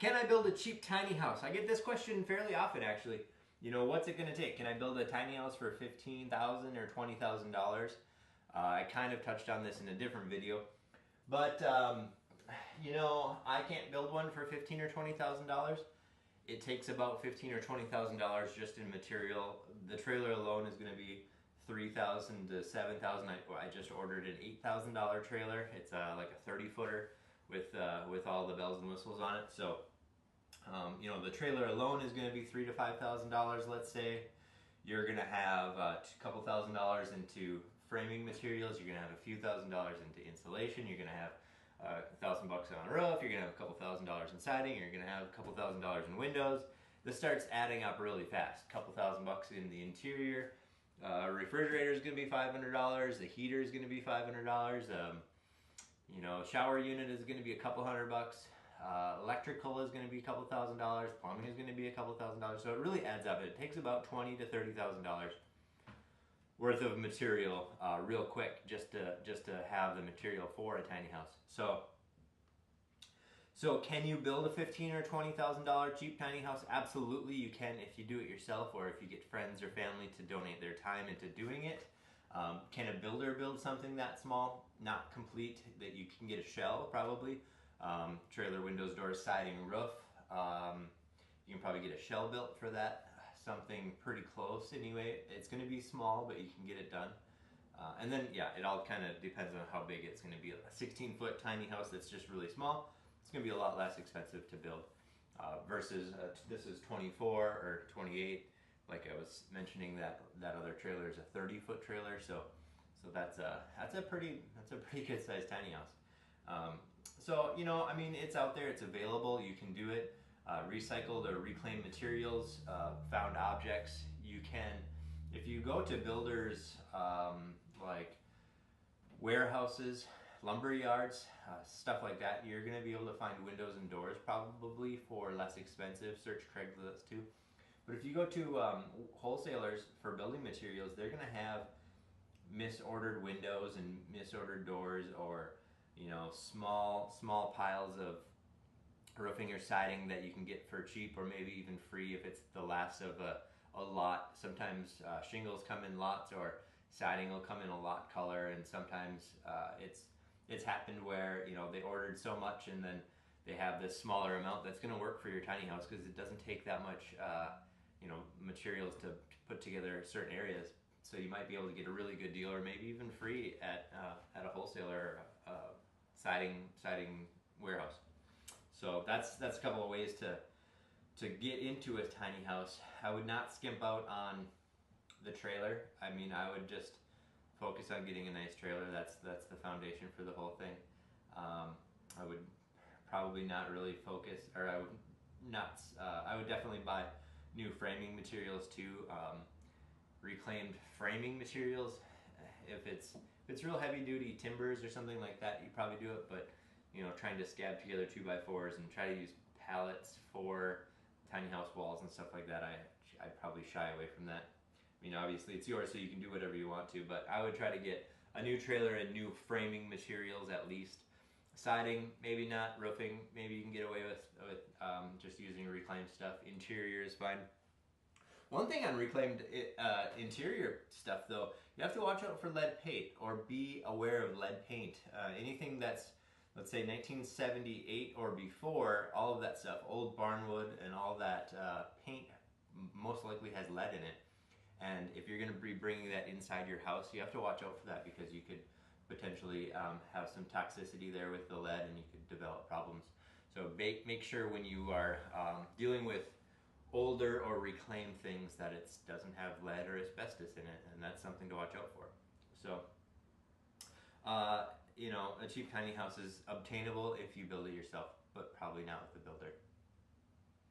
Can I build a cheap tiny house? I get this question fairly often, actually. You know, what's it going to take? Can I build a tiny house for $15,000 or $20,000? I kind of touched on this in a different video, but you know, I can't build one for $15,000 or $20,000. It takes about $15,000 or $20,000 just in material. The trailer alone is going to be $3,000 to $7,000. I just ordered an $8,000 trailer. It's like a 30-footer with all the bells and whistles on it. So you know, the trailer alone is going to be $3,000 to $5,000. Let's say you're going to have a couple $1,000s into framing materials. You're going to have a few $1,000s into insulation. You're going to have $1,000 on a roof. You're going to have a couple $1,000s in siding. You're going to have a couple $1,000s in windows. This starts adding up really fast. A couple $1,000 in the interior. Refrigerator is going to be $500. The heater is going to be $500. You know, shower unit is going to be a couple $100. Electrical is going to be a couple $1,000. Plumbing is going to be a couple $1,000. So it really adds up. It takes about $20,000 to $30,000 worth of material real quick just to have the material for a tiny house. So can you build a $15,000 or $20,000 cheap tiny house? Absolutely, you can if you do it yourself or if you get friends or family to donate their time into doing it. Can a builder build something that small? Not complete, that you can get a shell probably. Trailer, windows, doors, siding, roof. You can probably get a shell built for that. Something pretty close anyway. It's going to be small, but you can get it done. And then, yeah, it all kind of depends on how big it's going to be. A 16-foot tiny house that's just really small, it's going to be a lot less expensive to build versus this is 24 or 28. Like I was mentioning, that other trailer is a 30-foot trailer, so that's a pretty good sized tiny house. So you know, I mean, it's out there, it's available, you can do it. Recycled or reclaimed materials, found objects. You can, if you go to builders like warehouses, lumber yards, stuff like that, you're going to be able to find windows and doors probably for less expensive. Search Craigslist too. But if you go to wholesalers for building materials, they're going to have misordered windows and misordered doors, or you know, small piles of roofing or siding that you can get for cheap or maybe even free if it's the last of a lot. Sometimes shingles come in lots, or siding will come in a lot color, and sometimes it's happened where, you know, they ordered so much and then they have this smaller amount that's going to work for your tiny house because it doesn't take that much you know, materials to put together certain areas. So you might be able to get a really good deal or maybe even free at a wholesaler siding warehouse. So that's a couple of ways to get into a tiny house. I would not skimp out on the trailer. I mean, I would just focus on getting a nice trailer. That's the foundation for the whole thing. I would probably not really focus, or I would not. I would definitely buy new framing materials too. Reclaimed framing materials. If it's real heavy duty timbers or something like that, you probably do it. But you know, trying to scab together 2x4s and try to use pallets for tiny house walls and stuff like that, I'd probably shy away from that. I mean, obviously it's yours, so you can do whatever you want to, but I would try to get a new trailer and new framing materials at least. Siding, maybe not. Roofing, maybe you can get away with just using reclaimed stuff. Interior is fine. One thing on reclaimed interior stuff though, you have to watch out for lead paint, or be aware of lead paint. Anything that's, let's say, 1978 or before, all of that stuff, old barnwood and all that paint most likely has lead in it. And if you're going to be bringing that inside your house, you have to watch out for that because you could potentially have some toxicity there with the lead and you could develop problems. So make sure when you are dealing with older or reclaimed things that it doesn't have lead or asbestos in it, and that's something to watch out for. So you know, a cheap tiny house is obtainable if you build it yourself, but probably not with a builder.